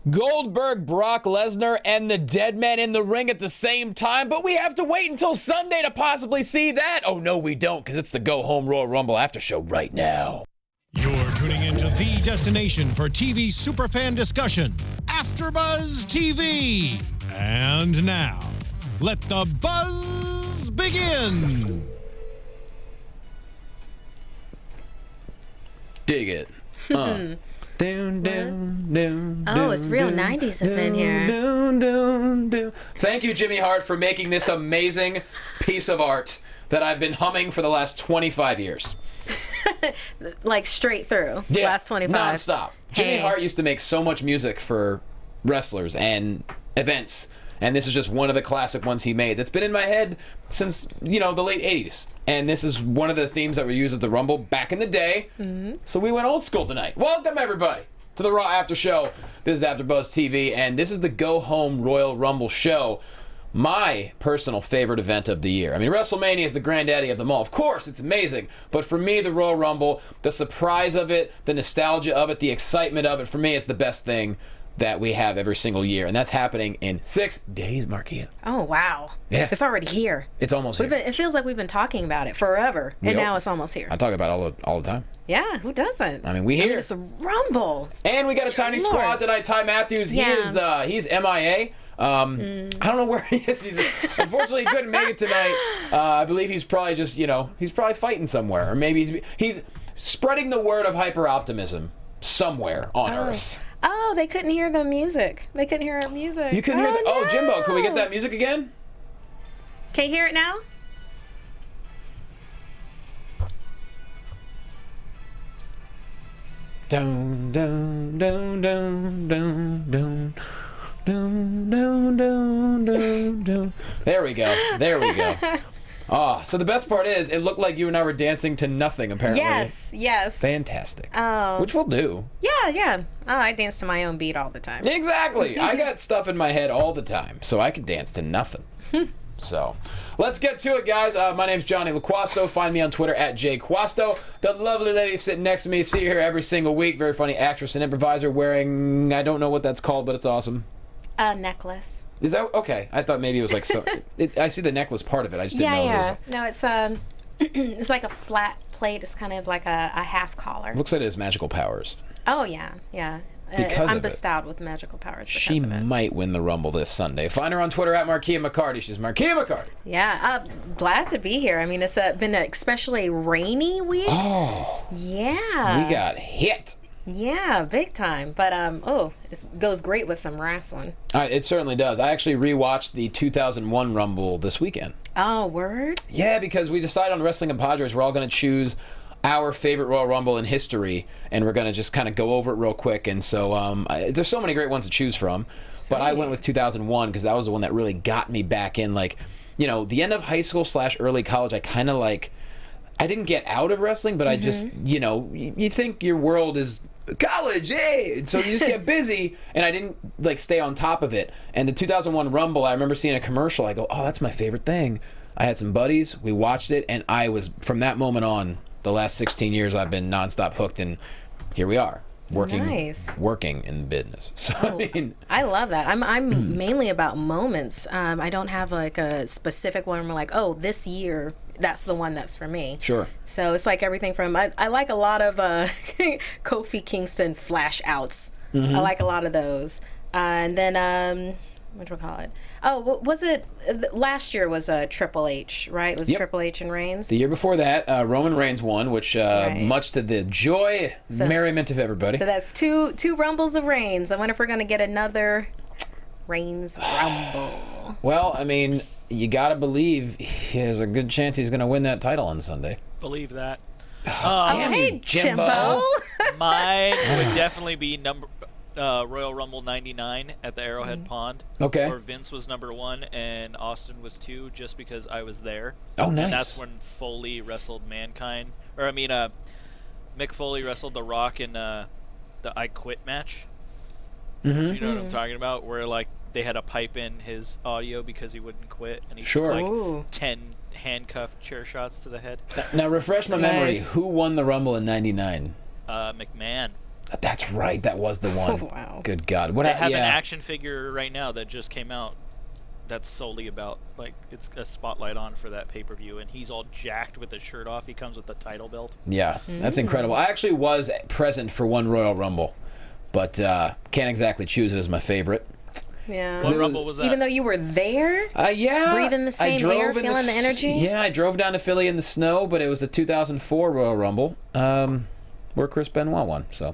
Goldberg, Brock Lesnar, and the Dead Man in the ring at the same time, but we have to wait until Sunday to possibly see that. Oh, no, we don't, because it's the Go Home Royal Rumble After Show right now. You're tuning into the destination for TV superfan discussion, AfterBuzz TV. And now, let the buzz begin. Dig it. Down, down, down, oh, it's real 90s up in here. Thank you, Jimmy Hart, for making this amazing piece of art that I've been humming for the last 25 years. Like straight through. Yeah, last 25. non-stop. Jimmy Hart used to make so much music for wrestlers and events, and this is just one of the classic ones he made that's been in my head since, the late 80s. And this is one of the themes that were used at the Rumble back in the day. So we went old school tonight. Welcome, everybody, to the Raw After Show. This is AfterBuzz TV, and this is the Go Home Royal Rumble show. My personal favorite event of the year. I mean, WrestleMania is the granddaddy of them all. Of course, it's amazing. But for me, the Royal Rumble, the surprise of it, the nostalgia of it, the excitement of it, for me, it's the best thing that we have every single year. And that's happening in 6 days, Markeia. Oh, wow. Yeah. It's already here. It's almost here. It feels like we've been talking about it forever, and now it's almost here. I talk about it all the time. Yeah, who doesn't? I mean, we hear. It's a Rumble. And we got a tiny squad tonight. Ty Matthews, he's MIA. I don't know where he is. Unfortunately, he couldn't make it tonight. I believe he's probably just, he's probably fighting somewhere. Or maybe he's spreading the word of hyper-optimism somewhere on Earth. Oh, they couldn't hear the music. They couldn't hear our music. You couldn't hear the... Oh, Jimbo, can we get that music again? Can you hear it now? Down, down, down, down, down, down. Down, down, down, down, down. There we go. There we go. So the best part is, it looked like you and I were dancing to nothing, apparently. Yes. Fantastic. Oh. Which we'll do. Yeah. Oh, I dance to my own beat all the time. Exactly. I got stuff in my head all the time, so I could dance to nothing. So, let's get to it, guys. My name's Jonny Loquasto. Find me on Twitter at jquasto. The lovely lady sitting next to me, see her every single week. Very funny actress and improviser wearing, I don't know what that's called, but it's awesome. A necklace. Is that okay? I thought maybe it was like I see the necklace part of it. I just didn't know. Yeah. No, it's it's like a flat plate. It's kind of like a half collar. Looks like it has magical powers. Oh yeah. I'm bestowed with magical powers. She might win the Rumble this Sunday. Find her on Twitter at Markeia McCarty. She's Markeia McCarty. Yeah, glad to be here. I mean, it's been an especially rainy week. Oh. Yeah. We got hit. Yeah, big time. But it goes great with some wrestling. It certainly does. I actually rewatched the 2001 Rumble this weekend. Oh, word? Yeah, because we decided on Wrestling and Padres, we're all going to choose our favorite Royal Rumble in history, and we're going to just kind of go over it real quick. And so there's so many great ones to choose from. Sweet. But I went with 2001 because that was the one that really got me back in. Like, the end of high school / early college, I kind of I didn't get out of wrestling, but I just, you think your world is college, hey! So you just get busy, and I didn't stay on top of it. And the 2001 Rumble, I remember seeing a commercial. I go, oh, that's my favorite thing. I had some buddies, we watched it, and I was, from that moment on, the last 16 years, I've been nonstop hooked, and here we are. Working in business. So I love that. I'm mainly about moments. I don't have a specific one where oh, this year that's the one that's for me. Sure. So it's like everything from I like a lot of Kofi Kingston flash outs. I like a lot of those. And then what do we call it? Oh, was it last year was Triple H, right? It was Triple H and Reigns. The year before that, Roman Reigns won, which much to the joy, merriment of everybody. So that's two Rumbles of Reigns. I wonder if we're going to get another Reigns Rumble. Well, I mean, you got to believe there's a good chance he's going to win that title on Sunday. Believe that. Damn you, Jimbo. Mine would definitely be Royal Rumble 99 at the Arrowhead Pond. Okay. Where Vince was number 1 and Austin was 2, just because I was there. Oh, nice. And that's when Foley wrestled Mankind. Mick Foley wrestled The Rock in the I Quit match. Do you know what I'm talking about? Where they had to pipe in his audio because he wouldn't quit, and he took 10 handcuffed chair shots to the head. Now refresh my memory. Who won the Rumble in '99? McMahon. That's right. That was the one. Oh, wow. Good God. What? They have an action figure right now that just came out. That's solely about, like, it's a spotlight on for that pay-per-view, and he's all jacked with his shirt off. He comes with the title belt. Yeah, that's incredible. I actually was present for one Royal Rumble, but can't exactly choose it as my favorite. Yeah. What Rumble was that? Even though you were there? Yeah. Breathing the same air, feeling the energy? Yeah, I drove down to Philly in the snow, but it was the 2004 Royal Rumble, where Chris Benoit won, so,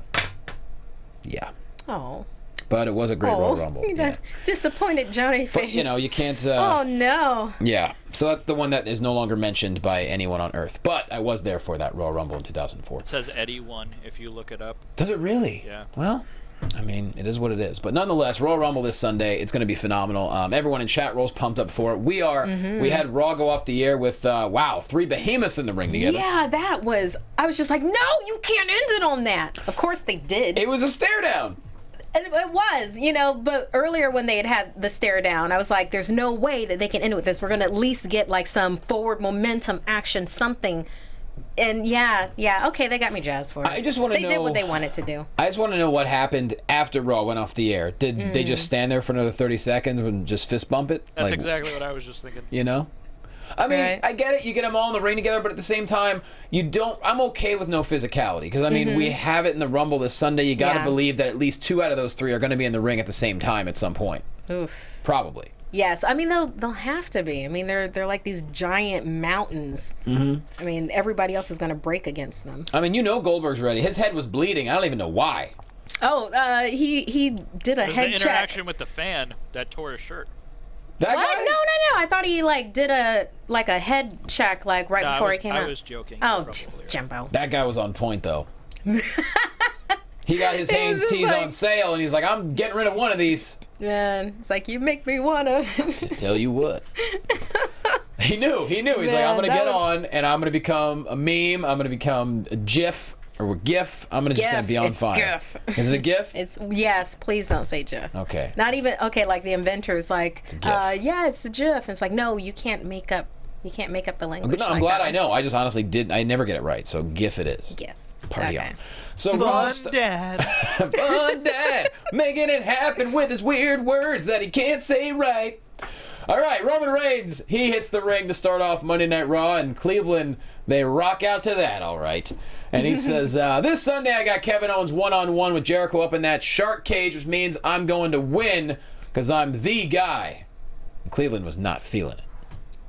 yeah. Oh. But it was a great Royal Rumble. Yeah. Disappointed Johnny face. But, you know, you can't... oh, no. Yeah, so that's the one that is no longer mentioned by anyone on Earth. But I was there for that Royal Rumble in 2004. It says Eddie won if you look it up. Does it really? Yeah. Well, I mean, it is what it is. But nonetheless, Royal Rumble this Sunday, it's going to be phenomenal. Everyone in chat roll's pumped up for it. We are. We had Raw go off the air with, 3 behemoths in the ring together. Yeah, that was... I was just like, no, you can't end it on that. Of course they did. It was a stare down. It was, but earlier when they had the stare down, I was like, there's no way that they can end it with this. We're going to at least get like some forward momentum action, something. And yeah, okay, they got me jazzed for it. I just want to know... They did what they wanted to do. I just want to know what happened after Raw went off the air. Did they just stand there for another 30 seconds and just fist bump it? That's exactly what I was just thinking. You know? I mean, Right. I get it. You get them all in the ring together, but at the same time, you don't... I'm okay with no physicality. Because, I mean, we have it in the Rumble this Sunday. You got to believe that at least 2 out of those 3 are going to be in the ring at the same time at some point. Oof. Probably. Yes, I mean they'll have to be. I mean they're like these giant mountains. I mean everybody else is going to break against them. I mean, Goldberg's ready. His head was bleeding. I don't even know why. Oh, he did a It was head the check. interaction with the fan that tore his shirt. That What? guy? No. I thought he did a head check right before he came out. I was joking. Oh, probably right. Jumbo. That guy was on point, though. He got his Hanes just tees like- on sale, and he's like, I'm getting rid of one of these. Man, it's like you make me wanna. Tell you what. He knew. He's like, Man, I'm going to that get was- on, and I'm going to become a meme. I'm going to become a GIF or a GIF. I'm just going to be on It's fire. GIF. Is it a GIF? It's yes. Please don't say GIF. Okay. Not even okay. Like the inventors, like a GIF. yeah, it's a GIF. And it's like no, you can't make up. You can't make up the language. No, I'm like glad that. I know. I just honestly didn't. I never get it right. So GIF it is. GIF. Party Okay. on. So Raw Dad. Fun Dad, making it happen with his weird words that he can't say right. All right, Roman Reigns, he hits the ring to start off Monday Night Raw, and Cleveland, they rock out to that, all right. And he says, this Sunday I got Kevin Owens one-on-one with Jericho up in that shark cage, which means I'm going to win because I'm the guy. And Cleveland was not feeling it.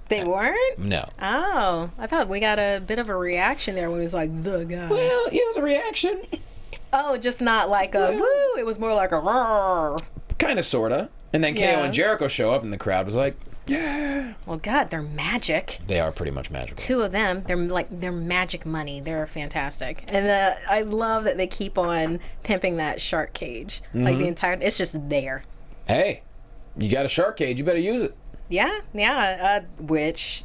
They weren't. No. Oh, I thought we got a bit of a reaction there when he was like the guy. Well, it was a reaction. Oh, just not like a woo. It was more like a roar. Kind of, sort of. And then KO Yeah. and Jericho show up, and the crowd was like, yeah. Well, God, they're magic. They are pretty much magical. 2 of them, they're magic money. They're fantastic, and I love that they keep on pimping that shark cage. Like the entire, it's just there. Hey, you got a shark cage, you better use it. Yeah. Which,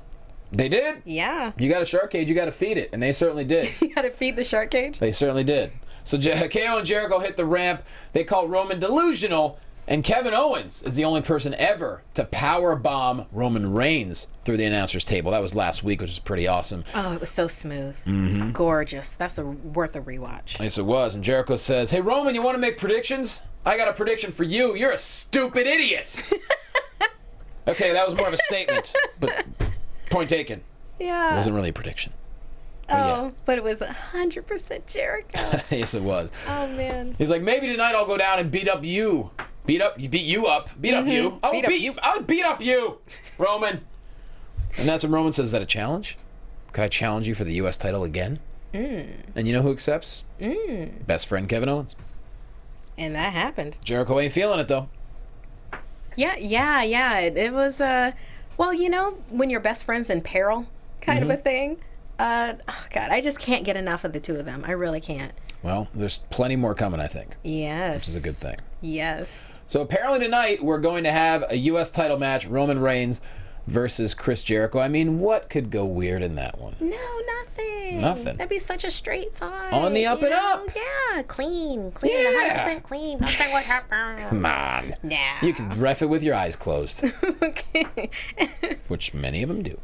They did. yeah, You got a shark cage, you got to feed it, and they certainly did. you gotta feed the shark cage. They certainly did. So KO and Jericho hit the ramp. They call Roman delusional, and Kevin Owens is the only person ever to power bomb Roman Reigns through the announcer's table. That was last week, which was pretty awesome. Oh, it was so smooth. It was gorgeous. That's worth a rewatch. Yes, it was. And Jericho says, "Hey Roman, you want to make predictions? I got a prediction for you. You're a stupid idiot." Okay, that was more of a statement, but point taken. It Yeah. wasn't really a prediction. Oh, but it was 100% Jericho. Yes, it was. Oh man. He's like, maybe tonight I'll go down and beat up you. Beat up you. Beat up you. I will beat you. I'll beat up you, Roman. And that's when Roman says, "Is that a challenge? Could I challenge you for the U.S. title again?" And you know who accepts? Best friend Kevin Owens. And that happened. Jericho ain't feeling it though. Yeah. It was well, when your best friend's in peril, kind of a thing. Oh God, I just can't get enough of the 2 of them. I really can't. Well, there's plenty more coming, I think, Yes. which is a good thing. Yes. So apparently tonight we're going to have a U.S. title match: Roman Reigns versus Chris Jericho. I mean, what could go weird in that one? No, nothing. Nothing. That'd be such a straight fight. On the up and up. Yeah, clean, Yeah. 100% clean. Nothing would happen. Come on. Yeah. You can ref it with your eyes closed, Okay. which many of them do.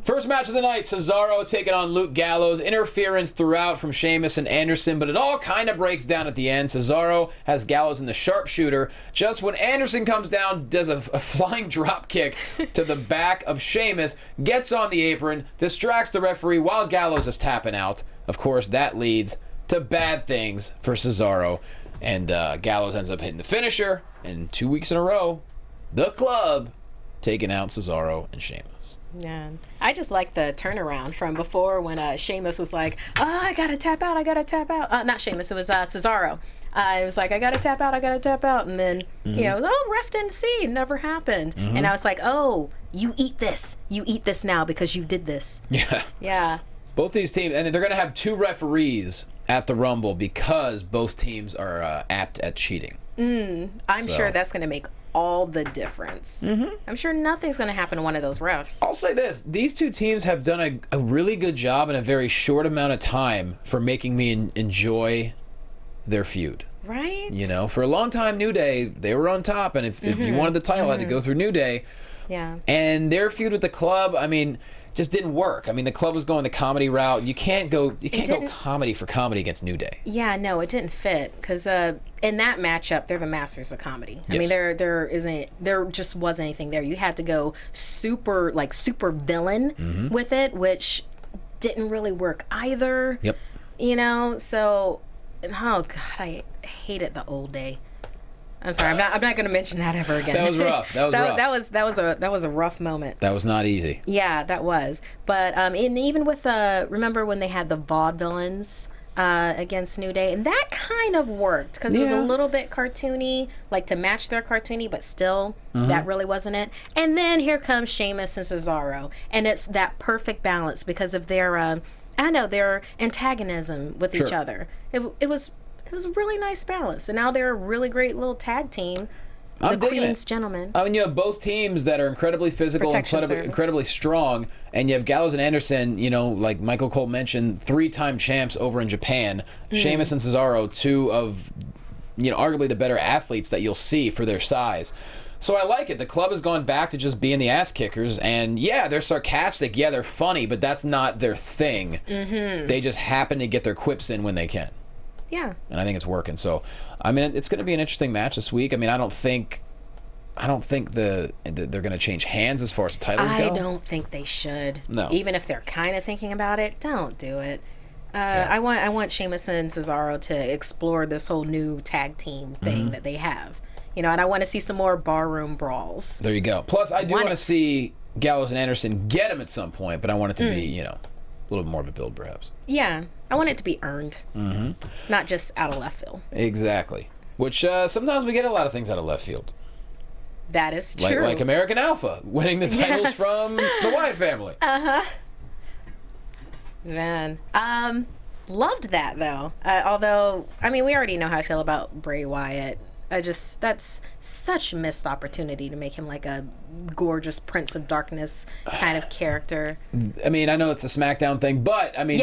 First match of the night, Cesaro taking on Luke Gallows. Interference throughout from Sheamus and Anderson, but it all kind of breaks down at the end. Cesaro has Gallows in the sharpshooter. Just when Anderson comes down, does a flying drop kick to the back of Sheamus, gets on the apron, distracts the referee while Gallows is tapping out. Of course, that leads to bad things for Cesaro, and Gallows ends up hitting the finisher, and 2 weeks in a row, the club taking out Cesaro and Sheamus. Yeah, I just like the turnaround from before when Sheamus was like, "Oh, I gotta tap out, I gotta tap out." Not Sheamus, it was Cesaro. It was like, "I gotta tap out, I gotta tap out," and then oh, ref didn't see, it never happened, and I was like, "Oh, you eat this now because you did this." Yeah. Yeah. Both these teams, and they're going to have 2 referees at the Rumble because both teams are apt at cheating. I'm sure that's going to make all the difference. I'm sure nothing's going to happen to one of those refs. I'll say this. These 2 teams have done a really good job in a very short amount of time for making me enjoy their feud. Right? You know, for a long time, New Day, they were on top, and if you wanted the title, had to go through New Day. Yeah. And their feud with the club, I mean, just didn't work. I mean, the club was going the comedy route. You can't go comedy for comedy against New Day. Yeah, no, it didn't fit because in that matchup, they're the masters of comedy. I Yes. mean, there just wasn't anything there. You had to go super villain with it, which didn't really work either. Yep. You know, so oh god, I hated the old day. I'm sorry, I'm not going to mention that ever again. That was rough. That was rough. That was a rough moment. That was not easy. Yeah, that was. But and even with remember when they had the vaudevillains against New Day, and that kind of worked because it was a little bit cartoony, like to match their cartoony, but still that really wasn't it. And then here comes Sheamus and Cesaro, and it's that perfect balance because of their their antagonism with each other. It was a really nice balance, and now they're a really great little tag team. The Queen's Gentlemen. I mean, you have both teams that are incredibly physical, incredibly strong, and you have Gallows and Anderson, you know, like Michael Cole mentioned, 3-time champs over in Japan. Sheamus and Cesaro, 2 of, you know, arguably the better athletes that you'll see for their size. So I like it. The club has gone back to just being the ass kickers, and yeah, they're sarcastic, yeah, they're funny, but that's not their thing. They just happen to get their quips in when they can. Yeah. And I think it's working. So, I mean, it's going to be an interesting match this week. I mean, I don't think they're going to change hands as far as the titles go. I don't think they should. No. Even if they're kind of thinking about it, don't do it. I want Sheamus and Cesaro to explore this whole new tag team thing that they have. You know, and I want to see some more barroom brawls. There you go. Plus, I do want to see Gallows and Anderson get him at some point, but I want it to be, you know, a little bit more of a build, perhaps. Yeah. I want it to be earned, not just out of left field. Exactly. Which sometimes we get a lot of things out of left field. That is true. Like American Alpha winning the titles from the Wyatt family. Man, loved that though. Although, I mean, we already know how I feel about Bray Wyatt. That's such a missed opportunity to make him like a gorgeous Prince of Darkness kind of character. I mean, I know it's a SmackDown thing, but I mean,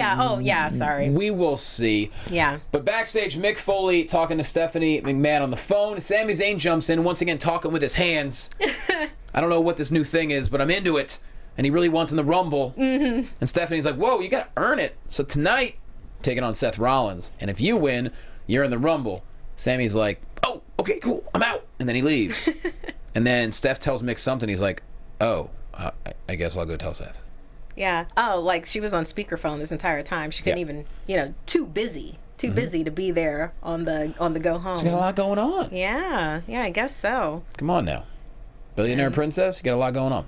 sorry. We will see. Yeah. But backstage, Mick Foley talking to Stephanie McMahon on the phone. Sami Zayn jumps in, once again talking with his hands. I don't know what this new thing is, but I'm into it. And he really wants in the Rumble. And Stephanie's like, whoa, you got to earn it. So tonight, taking on Seth Rollins. And if you win, you're in the Rumble. Sammy's like, oh, okay, cool, I'm out. And then he leaves. And then Steph tells Mick something. He's like, oh, I guess I'll go tell Seth. Yeah. Oh, like she was on speakerphone this entire time. She couldn't even, too busy to be there on the go home. She's got a lot going on. Yeah, I guess so. Come on now. Billionaire princess, you got a lot going on.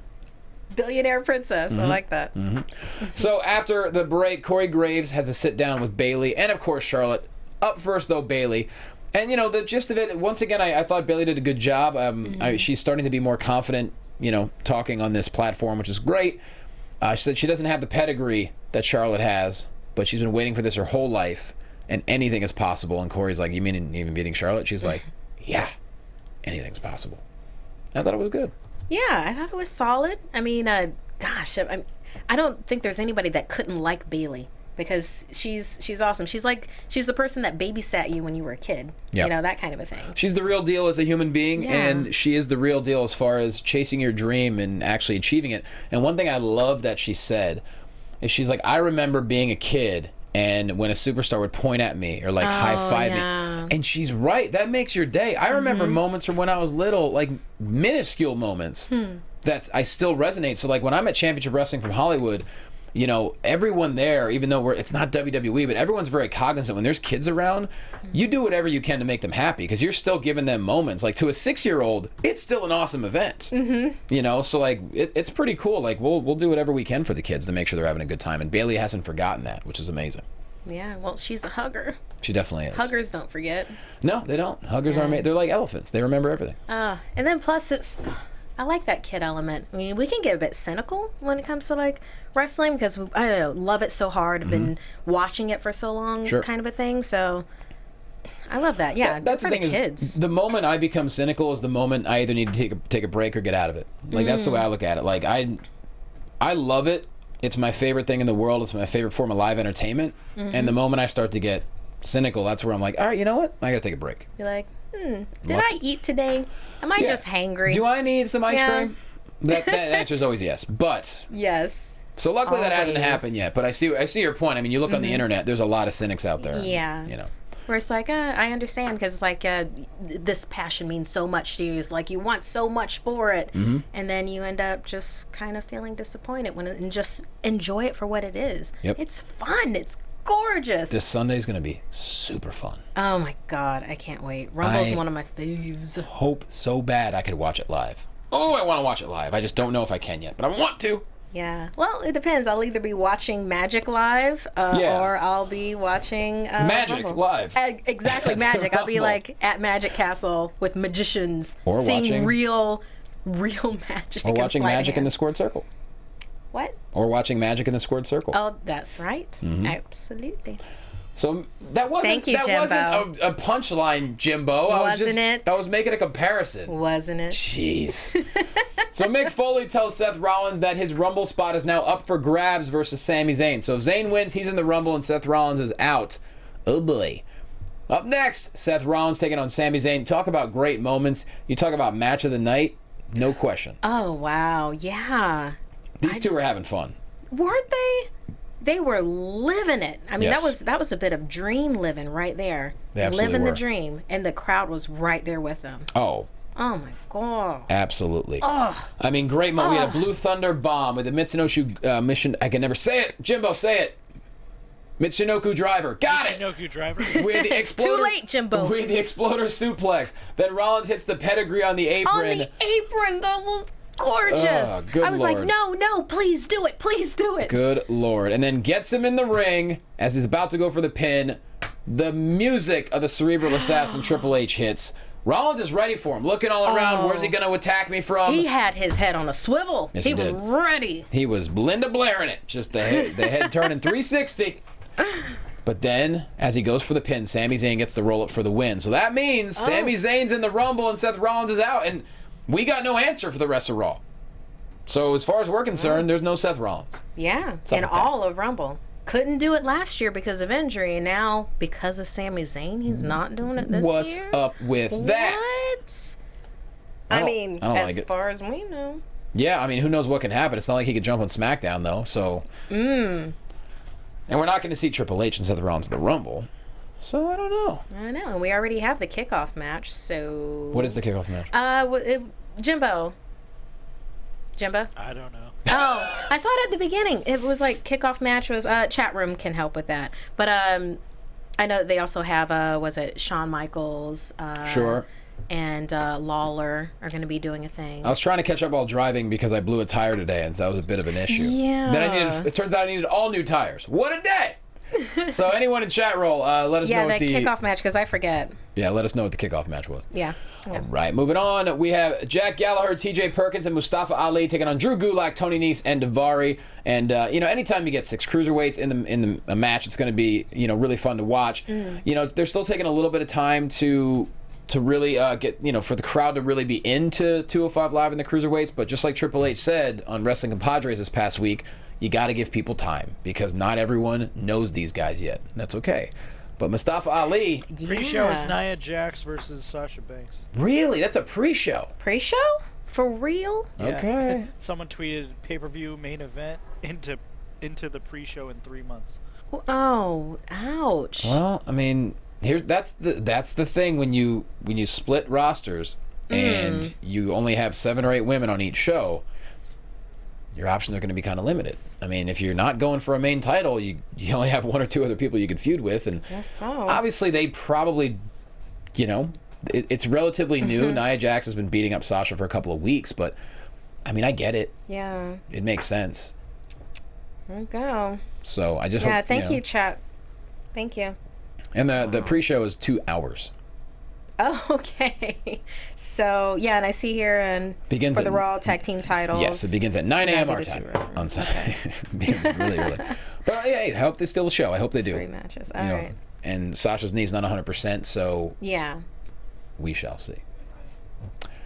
Billionaire princess, I like that. So after the break, Corey Graves has a sit down with Bayley and, of course, Charlotte. Up first, though, Bayley. And, the gist of it, once again, I thought Bayley did a good job. She's starting to be more confident, talking on this platform, which is great. She said she doesn't have the pedigree that Charlotte has, but she's been waiting for this her whole life, and anything is possible. And Corey's like, you mean even beating Charlotte? She's like, yeah, anything's possible. I thought it was good. Yeah, I thought it was solid. I mean, gosh, I don't think there's anybody that couldn't like Bayley. because she's awesome. She's the person that babysat you when you were a kid. Yep. You know, that kind of a thing. She's the real deal as a human being, Yeah. and she is the real deal as far as chasing your dream and actually achieving it. And one thing I love that she said is she's like, I remember being a kid, and when a superstar would point at me or like high five me, and she's right. That makes your day. I remember moments from when I was little, like minuscule moments that I still resonate. So like when I'm at Championship Wrestling from Hollywood, you know, everyone there, even though it's not WWE, but everyone's very cognizant when there's kids around, you do whatever you can to make them happy because you're still giving them moments. Like to a 6-year-old, it's still an awesome event. You know, so like it's pretty cool. Like we'll do whatever we can for the kids to make sure they're having a good time. And Bailey hasn't forgotten that, which is amazing. Yeah, well, she's a hugger. She definitely is. Huggers don't forget. No, they don't. Huggers aren't made. They're like elephants. They remember everything. And then plus I like that kid element. I mean, we can get a bit cynical when it comes to like wrestling because I don't know, love it so hard. I've been watching it for so long, kind of a thing. So I love that. Yeah, that's the thing kids. is the moment I become cynical is the moment I either need to take a break or get out of it. Like that's the way I look at it. Like I love it. It's my favorite thing in the world. It's my favorite form of live entertainment. And the moment I start to get cynical, that's where I'm like, all right, you know what? I gotta take a break. You're like, did I eat today? Am I just hangry? Do I need some ice cream? That answer is always yes. But yes. So luckily that hasn't happened yet. But I see your point. I mean, you look on the internet. There's a lot of cynics out there. Yeah. And, you know. Where it's like, I understand because it's like this passion means so much to you. It's like you want so much for it, and then you end up just kind of feeling disappointed and just enjoy it for what it is. Yep. It's fun. It's gorgeous. This Sunday's gonna be super fun. Oh my God, I can't wait. Rumble's one of my faves. Hope so bad I could watch it live. Oh, I want to watch it live. I just don't know if I can yet, but I want to. Yeah. Well, it depends. I'll either be watching Magic live or I'll be watching Magic Rumble. live. Exactly, Magic. I'll be like at Magic Castle with magicians Or seeing watching real magic. Or watching and sleight of Magic in hand. the Squared Circle. What? Or watching Magic in the Squared Circle. Oh, that's right. Absolutely. So that wasn't Thank you, wasn't a punchline, Jimbo. Wasn't it? I was making a comparison. Wasn't it? Jeez. So Mick Foley tells Seth Rollins that his Rumble spot is now up for grabs versus Sami Zayn. So if Zayn wins, he's in the Rumble and Seth Rollins is out. Oh boy. Up next, Seth Rollins taking on Sami Zayn. Talk about great moments. You talk about match of the night. No question. Oh, wow. Yeah. These two were having fun. Weren't they? They were living it. I mean, Yes. that was a bit of dream living right there. They absolutely living were. the dream, and the crowd was right there with them. Oh, Oh my God. absolutely. I mean, great moment. We had a Blue Thunder bomb with the Mitsunoku mission. I can never say it. Jimbo, say it. Mitsunoku driver. Got it. Noku driver. We had the exploder. Too late, Jimbo. We had the exploder suplex. Then Rollins hits the pedigree on the apron. On the apron, that was gorgeous. Good I was Lord. like, no, please do it. Please do it. Good Lord. And then gets him in the ring as he's about to go for the pin. The music of the Cerebral Assassin Triple H hits. Rollins is ready for him, looking all around. Where's he going to attack me from? He had his head on a swivel. Yes, he he was did. ready. He was Linda Blairing it. Just the head turning 360. But then, as he goes for the pin, Sami Zayn gets the roll-up for the win. So that means Sami Zayn's in the Rumble and Seth Rollins is out. And we got no answer for the rest of Raw. So as far as we're concerned, there's no Seth Rollins. Yeah, up in with that? all of Rumble. Couldn't do it last year because of injury, and now because of Sami Zayn, he's not doing it this What's year. up with that? What? I I don't- mean, I don't as like it. far as we know. Yeah, I mean, who knows what can happen. It's not like he could jump on SmackDown, though. So. And we're not going to see Triple H and Seth Rollins in the Rumble. So I don't know. I know, and we already have the kickoff match, so... What is the kickoff match? Jimbo. I don't know. Oh, I saw it at the beginning. It was like kickoff match was chat room can help with that. But I know they also have was it Shawn Michaels Sure. and Lawler are going to be doing a thing. I was trying to catch up while driving because I blew a tire today, and so that was a bit of an issue. Yeah. Then it turns out I needed all new tires. What a day! So anyone in chat roll, let us know Yeah, what the the kickoff match because I forget. Yeah, let us know what the kickoff match was. Yeah. Yeah. Right, moving on. We have Jack Gallagher, T.J. Perkins, and Mustafa Ali taking on Drew Gulak, Tony Nese, and Daivari. And anytime you get 6 cruiserweights in a match, it's going to be really fun to watch. They're still taking a little bit of time to really get for the crowd to really be into 205 Live and the cruiserweights. But just like Triple H said on Wrestling Compadres this past week, you got to give people time because not everyone knows these guys yet. That's okay. But Mustafa Ali... Pre-show is Nia Jax versus Sasha Banks. Really? That's a pre-show. Pre-show? For real? Yeah. Okay. Someone tweeted pay-per-view main event into the pre-show in 3 months. Oh, ouch. Well, I mean, that's the thing when you split rosters and you only have 7 or 8 women on each show, your options are going to be kind of limited. I mean, if you're not going for a main title, you only have 1 or 2 other people you can feud with, and Guess so. obviously they probably, it's relatively new. Nia Jax has been beating up Sasha for a couple of weeks, but I mean, I get it. Yeah. It makes sense. There you go. So I just hope. Yeah, thank you, chat. Thank you. And the pre-show is 2 hours. Oh, okay. So, yeah, and I see here Begins for the at- Raw Tag Team titles. Yes, it begins at 9 a.m. Yeah, our I did time too, right. on Sunday. It begins really early. But hey, I hope they still show. I hope they do. 3 matches. All You know, right. and Sasha's knee's not 100%, so Yeah. we shall see.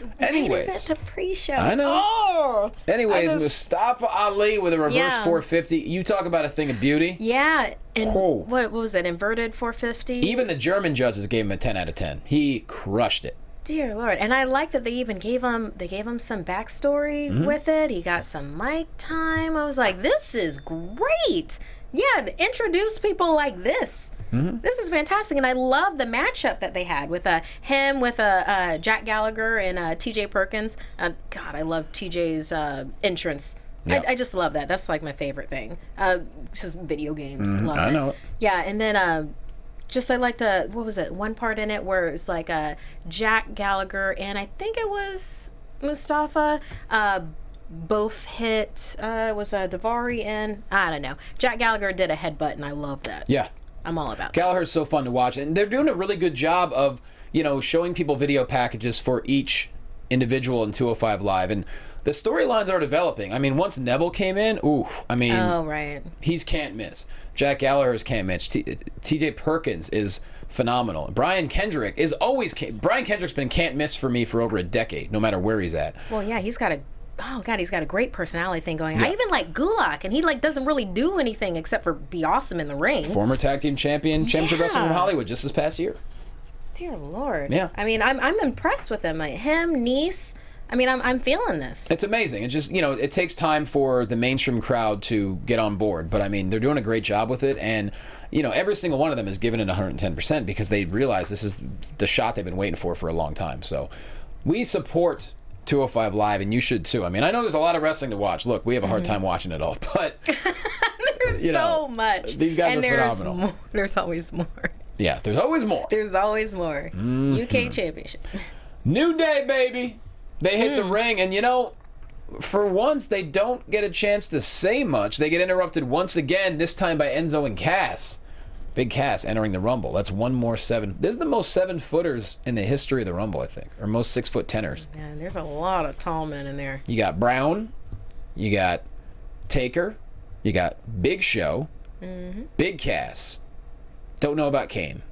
Main Anyways, event to pre-show. I know. Oh! anyways, I just- Mustafa Ali with a reverse Yeah. 450. You talk about a thing of beauty. Yeah, and Oh. what was it? Inverted 450. Even the German judges gave him a 10 out of 10. He crushed it. Dear Lord, and I like that they even gave him some backstory Mm-hmm. with it. He got some mic time. I was like, this is great. Yeah, introduce people like this. Mm-hmm. This is fantastic, and I love the matchup that they had with him with Jack Gallagher and T.J. Perkins. God, I love T.J.'s entrance. Yeah. I just love that. That's like my favorite thing. Just video games. Love I it. know it. Yeah, and then just I liked what was it? One part in it where it's like Jack Gallagher and I think it was Mustafa. Both hit was Daivari and I don't know. Jack Gallagher did a headbutt and I love that. Yeah. I'm all about that. Gallagher's so fun to watch, and they're doing a really good job of, showing people video packages for each individual in 205 Live, and the storylines are developing. I mean, once Neville came in, Oh right. he's can't miss. Jack Gallagher's can't miss. T.J. Perkins is phenomenal. Brian Kendrick is always Brian Kendrick's been can't miss for me for over a decade, no matter where he's at. Well, yeah, he's got a great personality thing going. Yeah. I even like Gulak, and he doesn't really do anything except for be awesome in the ring. Former tag team championship wrestler from Hollywood just this past year. Dear Lord. Yeah. I mean, I'm impressed with him. Nice. I mean, I'm feeling this. It's amazing. It's just, it takes time for the mainstream crowd to get on board. But, I mean, they're doing a great job with it. And, every single one of them is giving it 110% because they realize this is the shot they've been waiting for a long time. So we support 205 Live, and you should too. I mean, I know there's a lot of wrestling to watch. Look, we have a hard time watching it all. But, There's so much. These guys and are phenomenal. More. There's always more. Yeah, there's always more. There's always more. UK Championship. New Day, baby. They hit the ring, and for once, they don't get a chance to say much. They get interrupted once again, this time by Enzo and Cass. Big Cass entering the Rumble. That's one more 7. This is the most 7-footers in the history of the Rumble, I think, or most 6-foot-10ers. Man, there's a lot of tall men in there. You got Brown, you got Taker, you got Big Show, Big Cass. Don't know about Kane.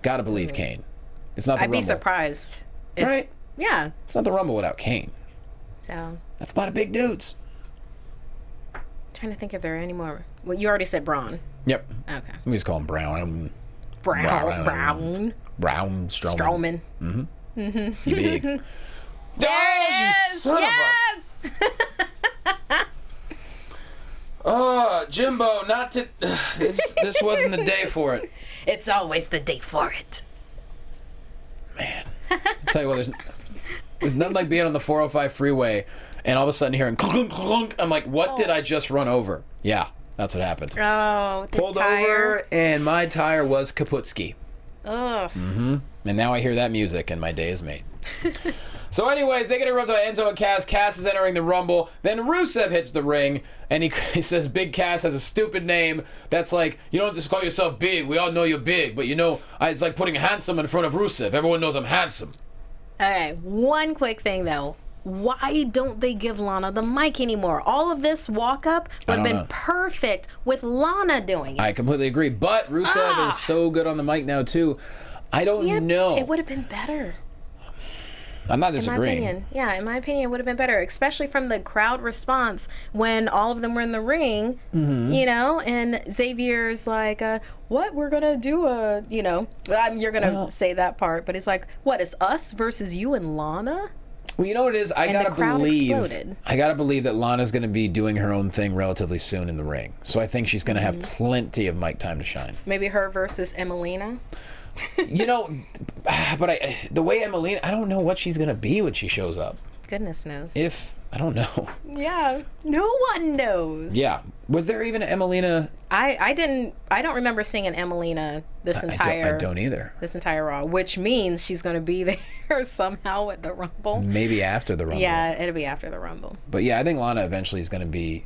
Gotta believe Kane. It's not the I'd Rumble. be surprised. Right? Yeah. It's not the Rumble without Kane. So, That's a lot of big dudes. trying to think if there are any more. Well, you already said Braun. Yep. Okay. We just call him Brown. Brown. Brown Strowman. Strowman. You big. Oh, you son Yes! Oh, Jimbo, not to. This wasn't the day for it. It's always the day for it. Man. I'll tell you what, there's nothing like being on the 405 freeway and all of a sudden hearing clunk, clunk. I'm like, what did I just run over? Yeah, that's what happened. Oh, the Pulled tire. over and my tire was kaputski. Ugh. And now I hear that music and my day is made. So anyways, they get interrupted by Enzo and Cass. Cass is entering the Rumble. Then Rusev hits the ring, and he says Big Cass has a stupid name. That's like, you don't just call yourself big. We all know you're big. But it's like putting handsome in front of Rusev. Everyone knows I'm handsome. Okay, one quick thing though. Why don't they give Lana the mic anymore? All of this walk up would have been perfect with Lana doing it. I completely agree. But Rusev is so good on the mic now, too. I don't know. It would have been better. I'm not In my disagreeing. opinion, yeah, in my opinion, it would have been better, especially from the crowd response when all of them were in the ring, you know, and Xavier's like, what, we're going to do you're going to say that part, but it's like, what, it's us versus you and Lana? Well, you know what it is? I And gotta the crowd exploded. believe that Lana's gonna be doing her own thing relatively soon in the ring. So I think she's gonna have plenty of mic time to shine. Maybe her versus Emelina? You know, but the way Emelina, I don't know what she's gonna be when she shows up. Goodness knows. I don't know. Yeah, no one knows. Yeah. Was there even an Emelina? I don't remember seeing an Emelina I don't either. this entire Raw, which means she's going to be there somehow at the Rumble. Maybe after the Rumble. Yeah, it'll be after the Rumble. But yeah, I think Lana eventually is going to be,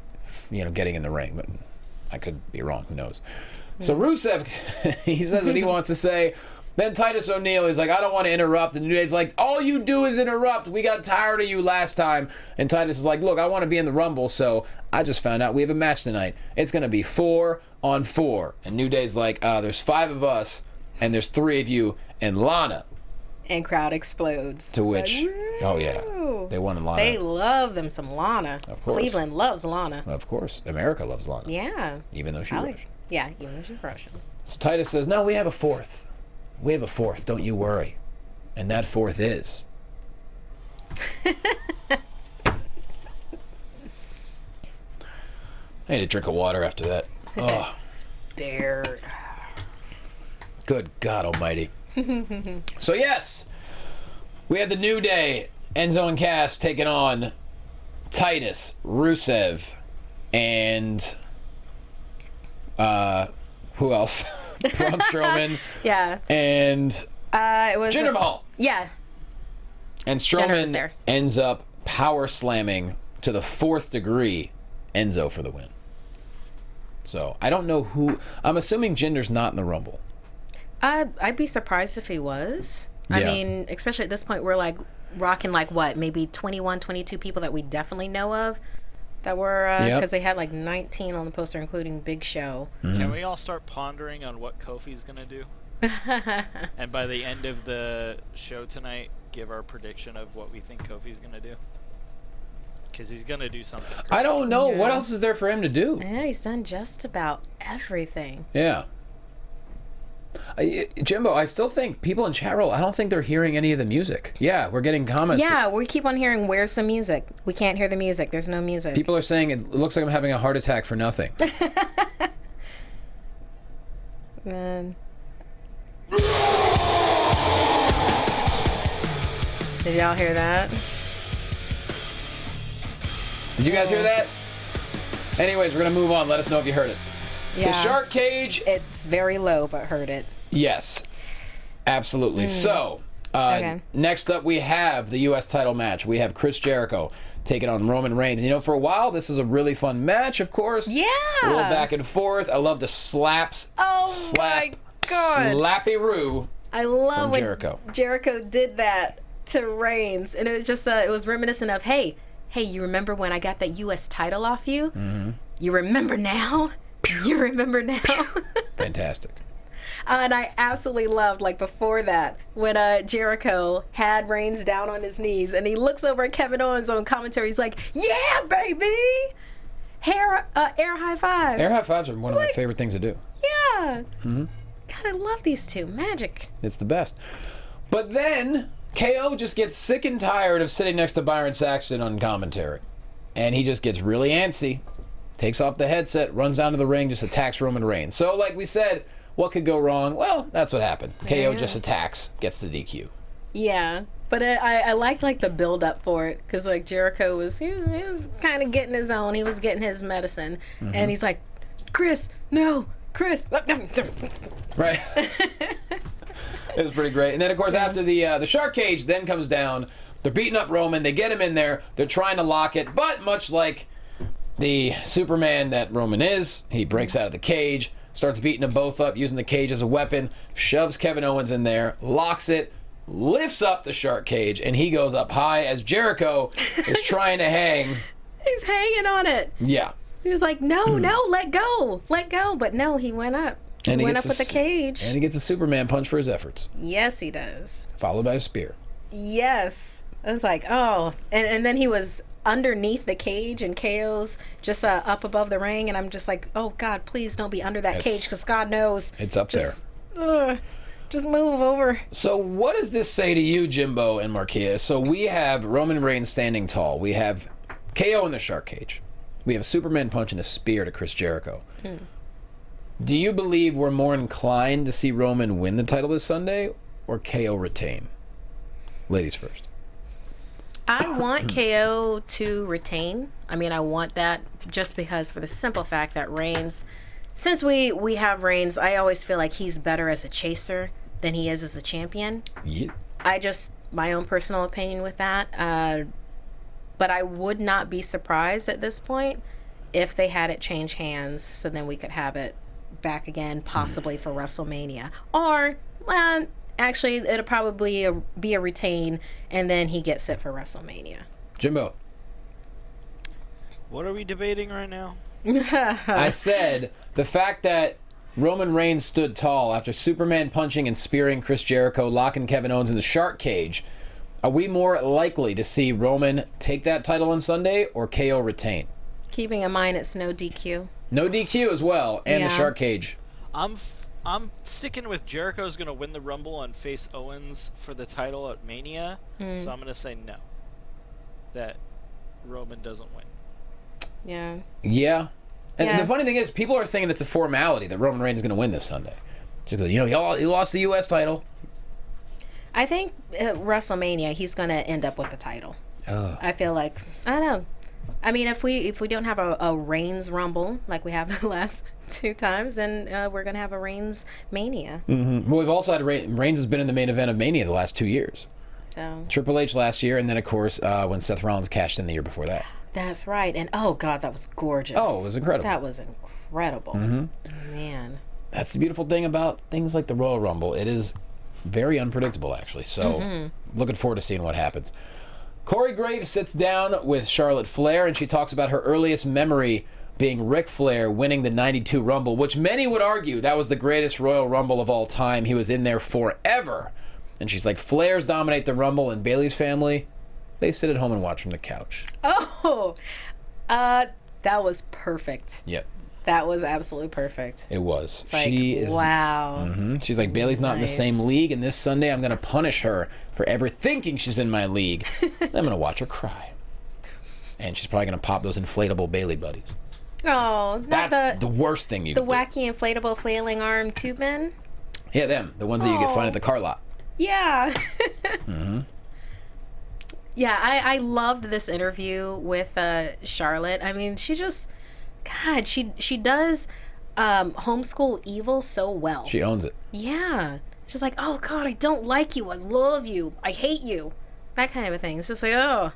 getting in the ring. But I could be wrong. Who knows? So Rusev, he says what he wants to say. Then Titus O'Neil is like, I don't want to interrupt. And New Day's like, all you do is interrupt. We got tired of you last time. And Titus is like, look, I want to be in the Rumble, so I just found out we have a match tonight. It's going to be 4-on-4. And New Day's like, there's 5 of us, and there's 3 of you, and Lana. And crowd explodes. To which, Like, they wanted Lana. They love them some Lana. Of course. Cleveland loves Lana. Of course. America loves Lana. Yeah. Even though she's Russian. Yeah, even though she's Russian. So Titus says, no, we have a 4th. We have a 4th, don't you worry. And that 4th is... I need a drink of water after that. Oh, Bear. good God almighty. So yes, we had the New Day, Enzo and Cass taking on Titus, Rusev, and... who else? Braun Strowman. Yeah. And It was Jinder Mahal. Yeah. And Jinder was Strowman there. ends up power slamming to the 4th degree Enzo for the win. So I don't know who. I'm assuming Jinder's not in the Rumble. I'd be surprised if he was. I Yeah. mean, especially at this point, we're like rocking like what, maybe 21, 22 people that we definitely know of that were, because they had like 19 on the poster, including Big Show. Can we all start pondering on what Kofi's going to do? And by the end of the show tonight, give our prediction of what we think Kofi's going to do? Because he's going to do something crazy. I don't know. Yeah. What else is there for him to do? Yeah, he's done just about everything. Yeah. Jimbo, I still think people in chat roll, I don't think they're hearing any of the music. Yeah, we're getting comments. Yeah, we keep on hearing, where's the music? We can't hear the music. There's no music. People are saying it looks like I'm having a heart attack for nothing. Man. Did y'all hear that? Did you guys hear that? Anyways, we're going to move on. Let us know if you heard it. Yeah. The Shark Cage. It's very low, but heard it. Yes. Absolutely. So, Okay. next up we have the U.S. title match. We have Chris Jericho taking on Roman Reigns. You know, for a while, this is a really fun match, of course. Yeah. A little back and forth. I love the slaps. Oh, my God. Slappy-roo. I love From when Jericho. Jericho did that to Reigns, and it was just it was reminiscent of, hey, you remember when I got that U.S. title off you? Mm-hmm. You remember now? You remember now? Fantastic. And I absolutely loved, like, before that, when Jericho had Reigns down on his knees, and he looks over at Kevin Owens on commentary. He's like, yeah, baby! Air high five. Air high fives are one of my favorite things to do. Yeah. Mm-hmm. God, I love these two. Magic. It's the best. But then KO just gets sick and tired of sitting next to Byron Saxton on commentary. And he just gets really antsy, takes off the headset, runs down to the ring, just attacks Roman Reigns. So like we said, what could go wrong? Well, that's what happened. KO just attacks, gets the DQ. Yeah. But I liked like the build up for it, because like Jericho was he was kind of getting his own. He was getting his medicine, and he's like, Chris, no, Chris. Right. It was pretty great. And then of course after the Shark Cage then comes down, they're beating up Roman. They get him in there. They're trying to lock it, but much like the Superman that Roman is, he breaks out of the cage, starts beating them both up, using the cage as a weapon, shoves Kevin Owens in there, locks it, lifts up the Shark Cage, and he goes up high as Jericho is trying to hang. He's hanging on it. Yeah. He was like, no, let go. But no, he went up. He went up with the cage. And he gets a Superman punch for his efforts, Yes, he does. followed by a spear. Yes. I was like, oh. And then he was underneath the cage and KO's just up above the ring. And I'm just like, oh, God, please don't be under that cage because God knows. It's up just, there. Just move over. So what does this say to you, Jimbo and Markeia? So we have Roman Reigns standing tall. We have KO in the shark cage. We have Superman punching a spear to Chris Jericho. Do you believe we're more inclined to see Roman win the title this Sunday or KO retain? Ladies first. I want KO to retain. I mean, I want that just because for the simple fact that Reigns, since we have Reigns, I always feel like he's better as a chaser than he is as a champion. Yeah. My own personal opinion with that. But I would not be surprised at this point if they had it change hands so then we could have it back again, possibly for WrestleMania. Or, well, actually, it'll probably be a retain, and then he gets it for WrestleMania. Jimbo. What are we debating right now? I said the fact that Roman Reigns stood tall after Superman punching and spearing Chris Jericho, locking Kevin Owens in the shark cage. Are we more likely to see Roman take that title on Sunday or KO retain? Keeping in mind it's no DQ. No DQ as well, and the shark cage. I'm sticking with Jericho's going to win the Rumble and face Owens for the title at Mania. So I'm going to say no. That Roman doesn't win. Yeah. Yeah. And the funny thing is, people are thinking it's a formality that Roman Reigns is going to win this Sunday. Just, he lost the U.S. title. I think at WrestleMania he's going to end up with the title. Oh. I feel like, I don't know. I mean, if we don't have a Reigns Rumble like we have the last 2 times, then we're going to have a Reigns Mania. Mm-hmm. Well, we've also had Reigns has been in the main event of Mania the last 2 years. So Triple H last year, and then, of course, when Seth Rollins cashed in the year before that. That's right. And, oh, God, that was gorgeous. Oh, it was incredible. That was incredible. Mm-hmm. Man. That's the beautiful thing about things like the Royal Rumble. It is very unpredictable, actually. So looking forward to seeing what happens. Corey Graves sits down with Charlotte Flair, and she talks about her earliest memory being Ric Flair winning the 92 Rumble, which many would argue that was the greatest Royal Rumble of all time. He was in there forever. And she's like, Flairs dominate the Rumble, and Bayley's family, they sit at home and watch from the couch. Oh, that was perfect. Yep. That was absolutely perfect. It was. It's like, wow. She's like, Bayley's not in the same league, and this Sunday I'm going to punish her for ever thinking she's in my league. I'm going to watch her cry. And she's probably going to pop those inflatable Bayley buddies. Oh, not That's the worst thing you the can do. wacky inflatable flailing arm tube men? Yeah, them. The ones that you get find at the car lot. Yeah. Yeah, I loved this interview with Charlotte. I mean, she just, God, she does homeschool evil so well. She owns it. Yeah. She's like, oh, God, I don't like you. I love you. I hate you. That kind of a thing. It's just like, oh.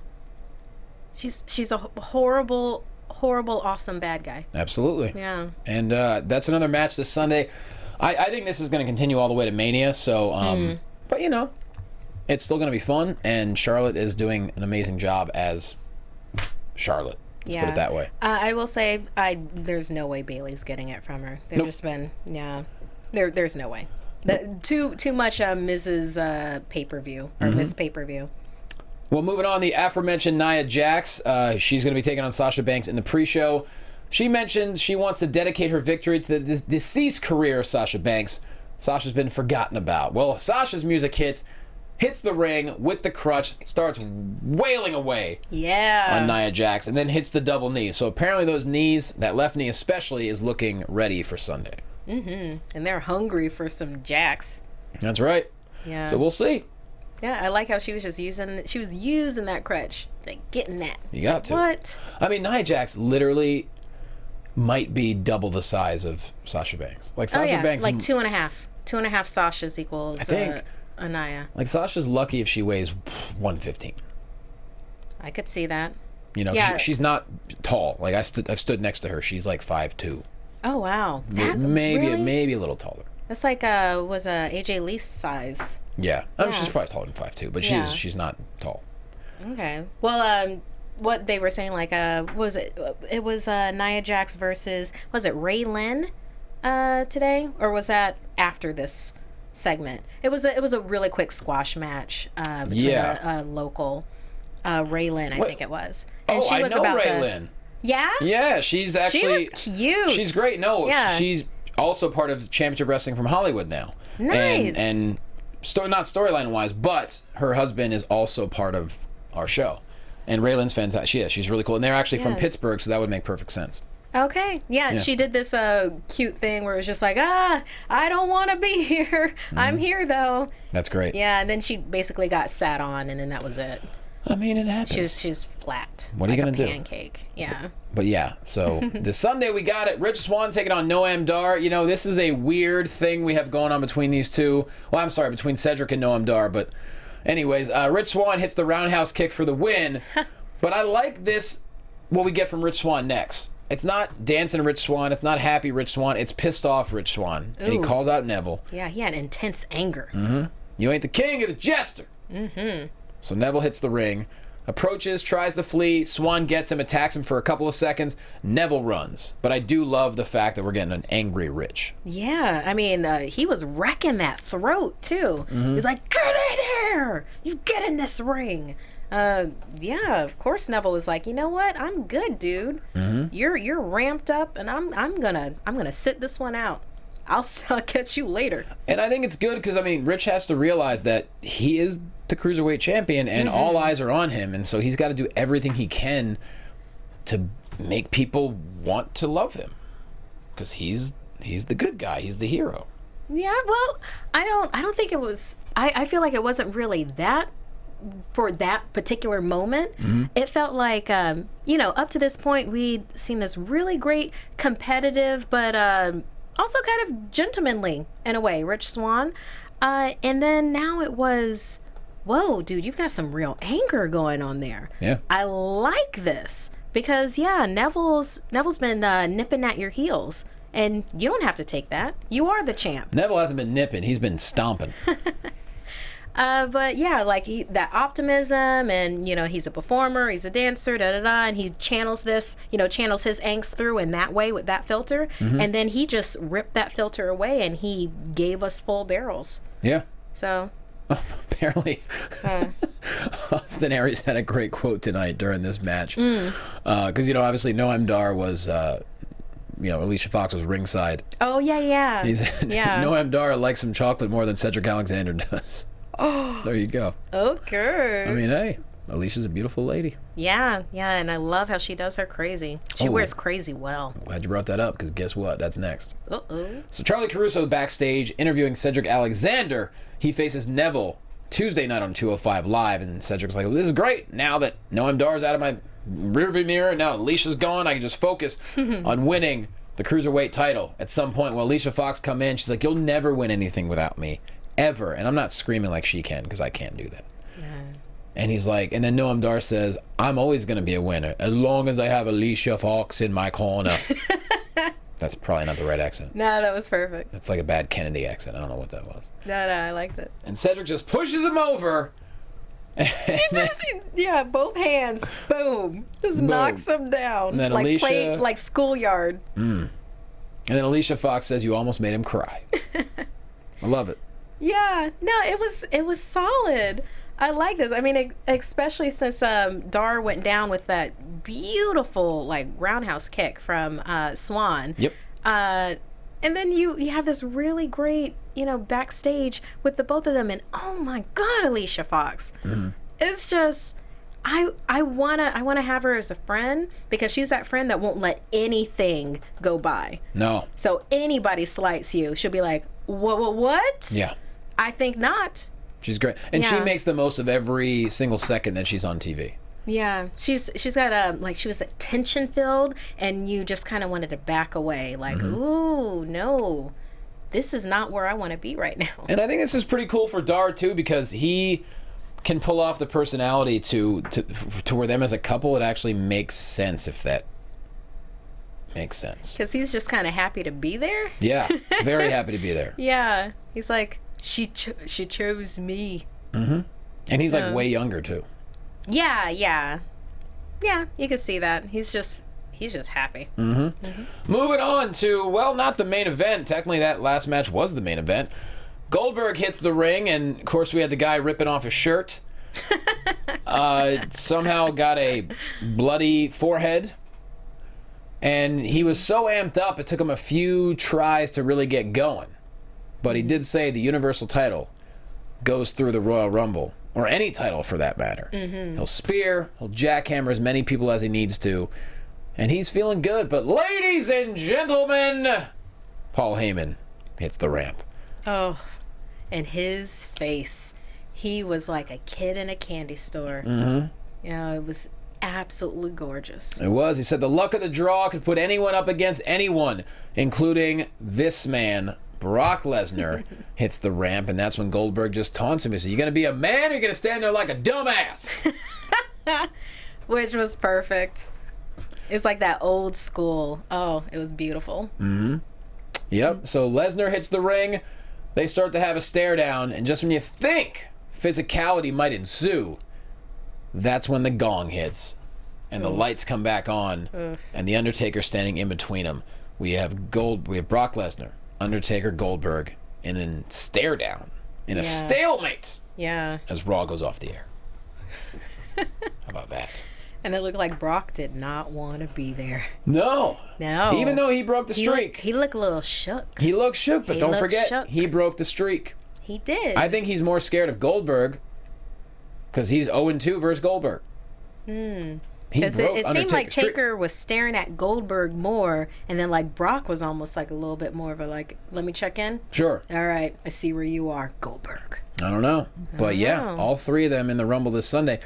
She's a horrible, awesome bad guy. Absolutely. Yeah. And that's another match this Sunday. I think this is going to continue all the way to Mania. So, but you know, it's still going to be fun. And Charlotte is doing an amazing job as Charlotte. Let's put it that way. I will say, there's no way Bayley's getting it from her. They've just been, there's no way. Too much Mrs. Pay-Per-View or Miss Pay-Per-View. Well, moving on, the aforementioned Nia Jax. She's going to be taking on Sasha Banks in the pre-show. She mentions she wants to dedicate her victory to the deceased career of Sasha Banks. Sasha's been forgotten about. Well, Sasha's music hits the ring with the crutch, starts wailing away on Nia Jax, and then hits the double knee. So apparently those knees, that left knee especially, is looking ready for Sunday. And they're hungry for some Jax. That's right. Yeah. So we'll see. Yeah, I like how she was just using that crutch. Like, getting that. You got to. What? I mean, Nia Jax literally might be double the size of Sasha Banks. Like Sasha Banks, like 2.5. 2.5 Sashas equals I think a Nia. Like Sasha's lucky if she weighs 115. I could see that. You know, she's not tall. Like I've stood next to her. She's like 5'2". Oh wow. Maybe a little taller. That's like was AJ Lee's size. Yeah. I mean, she's probably taller than 5'2", but she's not tall. Okay. Well, what they were saying, like, was it? It was Nia Jax versus, was it Ray Lynn today, or was that after this segment. It was a really quick squash match between a local Raylan, I think it was. And she was know Raylan. Yeah? Yeah, she's actually... She was cute. She's great. No, she's also part of Championship Wrestling from Hollywood now. Nice. And not storyline-wise, but her husband is also part of our show. And Raylan's fantastic. She's really cool. And they're actually from Pittsburgh, so that would make perfect sense. Okay. Yeah, she did this cute thing where it was just like, I don't want to be here. I'm here, though. That's great. Yeah, and then she basically got sat on, and then that was it. I mean, it happens. She's flat. What are you going to do? Pancake. Yeah. But yeah, so this Sunday we got it. Rich Swann taking on Noam Dar. You know, this is a weird thing we have going on between these two. Well, I'm sorry, between Cedric and Noam Dar. But anyways, Rich Swann hits the roundhouse kick for the win. But I like this, what we get from Rich Swann next. It's not dancing Rich Swann. It's not happy Rich Swann. It's pissed off Rich Swann. And he calls out Neville. Yeah, he had intense anger. Mm-hmm. You ain't the king, you're the jester. Mm-hmm. So Neville hits the ring, approaches, tries to flee. Swann gets him, attacks him for a couple of seconds. Neville runs. But I do love the fact that we're getting an angry Rich. Yeah, I mean, he was wrecking that throat, too. Mm-hmm. He's like, get in here! You get in this ring! Yeah, of course Neville was like, you know what? I'm good, dude. Mm-hmm. You're ramped up, and I'm gonna sit this one out. I'll catch you later. And I think it's good because, I mean, Rich has to realize that he is the Cruiserweight champion and all eyes are on him. And so he's got to do everything he can to make people want to love him because he's the good guy. He's the hero. Yeah, well, I don't think it was, I feel like it wasn't really that for that particular moment. Mm-hmm. It felt like, up to this point, we'd seen this really great competitive, but also kind of gentlemanly, in a way, Rich Swann. And then now it was, whoa, dude, you've got some real anger going on there. Yeah. I like this because, Neville's been nipping at your heels. And you don't have to take that. You are the champ. Neville hasn't been nipping. He's been stomping. But yeah, like that optimism and, he's a performer, he's a dancer, and he channels this, channels his angst through in that way with that filter. Mm-hmm. And then he just ripped that filter away and he gave us full barrels. Yeah. So. Apparently, Austin Aries had a great quote tonight during this match. Because, obviously Noam Dar was, Alicia Fox was ringside. Oh, yeah. He said, Noam Dar likes some chocolate more than Cedric Alexander does. Oh, there you go. Okay. I mean, hey, Alicia's a beautiful lady. Yeah, and I love how she does her crazy. She wears crazy well. I'm glad you brought that up, because guess what? That's next. Uh-oh. So Charlie Caruso backstage interviewing Cedric Alexander. He faces Neville Tuesday night on 205 Live, and Cedric's like, well, this is great. Now that Noam Dar's out of my rearview mirror, and now Alicia's gone, I can just focus on winning the Cruiserweight title. At some point, when Alicia Fox come in, she's like, you'll never win anything without me. Ever. And I'm not screaming like she can, because I can't do that. Yeah. And he's like, and then Noam Dar says, I'm always going to be a winner as long as I have Alicia Fox in my corner. That's probably not the right accent. No, that was perfect. That's like a bad Kennedy accent. I don't know what that was. No, I liked it. And Cedric just pushes him over. Both hands, boom, just knocks him down. And then like Alicia, like schoolyard. And then Alicia Fox says, you almost made him cry. I love it. Yeah, no, it was solid. I like this. I mean, especially since Dar went down with that beautiful like roundhouse kick from Swann. Yep. And then you have this really great, backstage with the both of them, and oh my God, Alicia Fox. Mm-hmm. It's just, I wanna have her as a friend because she's that friend that won't let anything go by. No. So anybody slights you, she'll be like, what? Yeah. I think not. She's great, and she makes the most of every single second that she's on TV. Yeah, she's got she was tension filled, and you just kind of wanted to back away, like, ooh, no, this is not where I want to be right now. And I think this is pretty cool for Dar too, because he can pull off the personality to where them as a couple, it actually makes sense, if that makes sense. Because he's just kind of happy to be there. Yeah, very happy to be there. Yeah, he's like, she chose me. Mm-hmm. And he's like way younger too. Yeah, you can see that. He's just happy. Mm-hmm. Moving on to, well, not the main event. Technically, that last match was the main event. Goldberg hits the ring, and of course we had the guy ripping off his shirt. Somehow got a bloody forehead. And he was so amped up, it took him a few tries to really get going. But he did say the Universal title goes through the Royal Rumble, or any title for that matter. He'll spear, he'll jackhammer as many people as he needs to, and he's feeling good. But ladies and gentlemen, Paul Heyman hits the ramp. Oh, and his face. He was like a kid in a candy store. It was absolutely gorgeous. It was. He said the luck of the draw could put anyone up against anyone, including this man. Brock Lesnar hits the ramp, and that's when Goldberg just taunts him. He said, "You going to be a man, or you going to stand there like a dumbass?" Which was perfect. It's like that old school. Oh, it was beautiful. Yep. So Lesnar hits the ring. They start to have a stare down, and just when you think physicality might ensue, that's when the gong hits and the lights come back on. And the Undertaker standing in between them. We have Brock Lesnar, Undertaker, Goldberg in a stare down, in a stalemate. Yeah. As Raw goes off the air. How about that? And it looked like Brock did not want to be there. No. Even though he broke the streak. He looked a little shook. He looked shook, but don't forget, he broke the streak. He did. I think he's more scared of Goldberg because he's 0-2 versus Goldberg. Because it seemed like Taker was staring at Goldberg more, and then like Brock was almost like a little bit more of a like, let me check in. Sure. All right, I see where you are, Goldberg. I don't know. But yeah, all three of them in the Rumble this Sunday.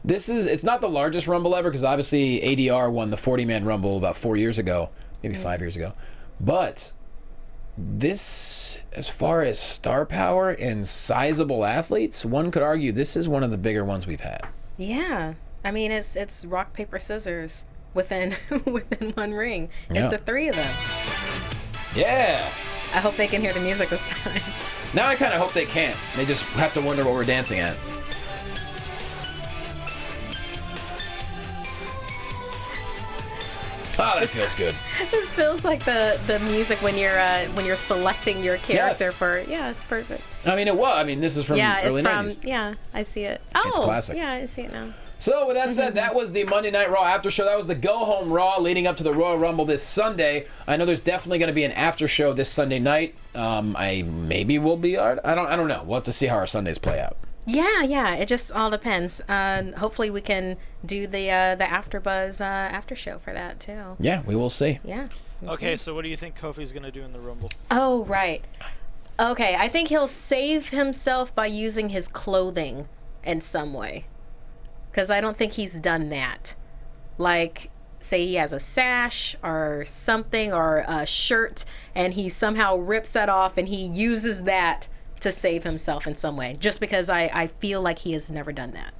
It's not the largest Rumble ever because obviously ADR won the 40-man Rumble about 4 years ago, maybe 5 years ago. But this, as far as star power and sizable athletes, one could argue this is one of the bigger ones we've had. Yeah. I mean, it's rock, paper, scissors within one ring. Yeah. It's the three of them. Yeah. I hope they can hear the music this time. Now I kind of hope they can't. They just have to wonder what we're dancing at. Oh, that feels good. This feels like the music when you're selecting your character for. Yeah, it's perfect. I mean, this is from early 90s. Yeah, I see it. It's classic. Yeah, I see it now. So with that said, that was the Monday Night Raw after show. That was the go-home Raw leading up to the Royal Rumble this Sunday. I know there's definitely going to be an after show this Sunday night. Maybe we'll be. I don't know. We'll have to see how our Sundays play out. Yeah. It just all depends. Hopefully we can do the AfterBuzz after show for that too. Yeah, we will see. Yeah. Okay, so what do you think Kofi's gonna do in the Rumble? Oh, right. Okay, I think he'll save himself by using his clothing in some way. Because I don't think he's done that. Like, say he has a sash or something or a shirt and he somehow rips that off and he uses that to save himself in some way. Just because I feel like he has never done that.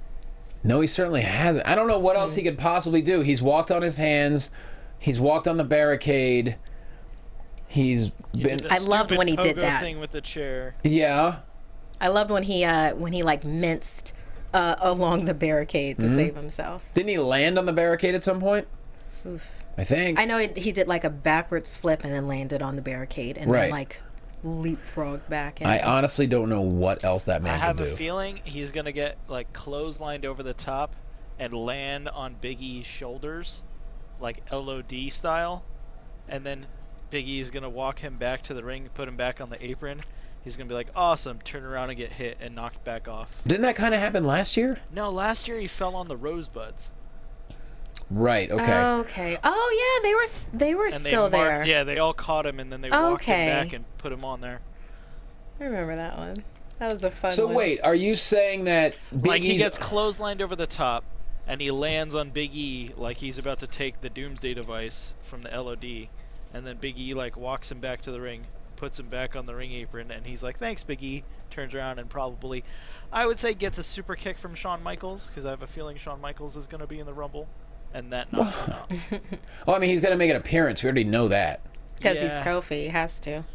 No, he certainly hasn't. I don't know what else he could possibly do. He's walked on his hands. He's walked on the barricade. He's been... I loved when he did that thing with the chair. Yeah. I loved when he like minced along the barricade to save himself. Didn't he land on the barricade at some point? Oof. I think. I know he did like a backwards flip and then landed on the barricade and then like leapfrogged back. I honestly don't know what else that man can do. I have a feeling he's gonna get like clotheslined over the top and land on Big E's shoulders, like LOD style, and then Big E's gonna walk him back to the ring, put him back on the apron. He's going to be like, awesome, turn around and get hit and knocked back off. Didn't that kind of happen last year? No, last year he fell on the rosebuds. Right, okay. Okay. Oh, yeah, they were still there. Yeah, they all caught him, and then they walked him back and put him on there. I remember that one. That was a fun one. So wait, are you saying that Big he gets clotheslined over the top, and he lands on Big E like he's about to take the Doomsday device from the LOD, and then Big E like walks him back to the ring, puts him back on the ring apron, and he's like, thanks, Big E, turns around and probably, I would say, gets a super kick from Shawn Michaels, because I have a feeling Shawn Michaels is going to be in the Rumble, and that knocks him out. Well, I mean, he's going to make an appearance. We already know that. Because he's Kofi, he has to.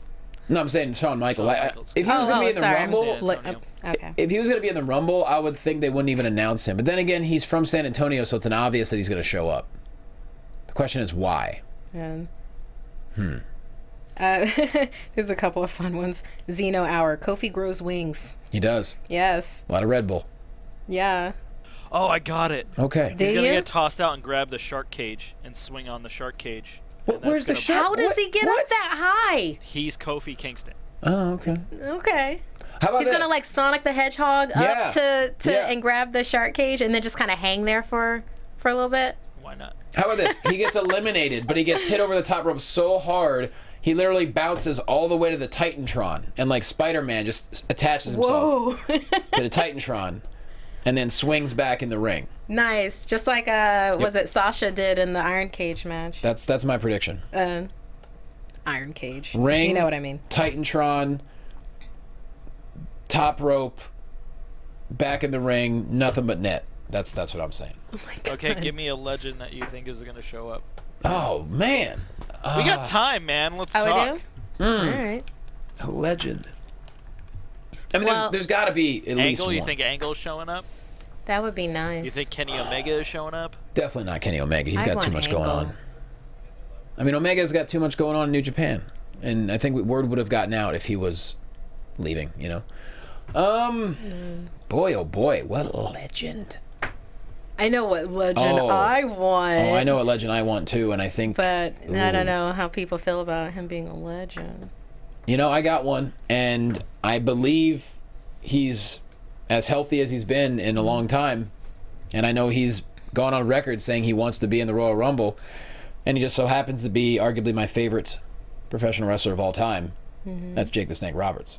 No, I'm saying Shawn Michaels. If he was going to be in the Rumble, if he was going to be in the Rumble, I would think they wouldn't even announce him. But then again, he's from San Antonio, so it's an obvious that he's going to show up. The question is why. There's a couple of fun ones. Zeno Hour. Kofi grows wings. He does. Yes. A lot of Red Bull. Yeah. Oh, I got it. Okay. He's Did gonna you? get tossed out and grab the shark cage and swing on the shark cage. And that's Where's the gonna- shark? How does What? he get What? up that high? He's Kofi Kingston. Oh, okay. Okay. How about He's this? gonna like Sonic the Hedgehog Yeah. up to Yeah. and grab the shark cage and then just kind of hang there for a little bit. Why not? How about this? He gets eliminated, but he gets hit over the top rope so hard, he literally bounces all the way to the Titantron, and like Spider-Man just attaches himself Whoa. to the Titantron, and then swings back in the ring. Nice. Just like was it Sasha did in the Iron Cage match? That's my prediction. Iron Cage. Ring. You know what I mean. Titantron, top rope, back in the ring, nothing but net. That's what I'm saying. Oh my God. Okay, give me a legend that you think is gonna show up. Oh man, We got time, man. Let's Oh, talk. we do? All right. a legend. I mean, Well- there's got to be at least Angle, one. you think Angle's showing up? That would be nice. You think Kenny Omega is showing up? Definitely not Kenny Omega. He's I got too want much going Angle. on. I mean, Omega's got too much going on in New Japan, and I think word would have gotten out if he was leaving. You know. Boy, oh boy, what a legend. I know what legend Oh. I want. Oh, I know what legend I want too, and I think But I Ooh. don't know how people feel about him being a legend. you know I got one, and I believe he's as healthy as he's been in a long time, and I know he's gone on record saying he wants to be in the Royal Rumble, and he just so happens to be arguably my favorite professional wrestler of all time. That's Jake the Snake Roberts.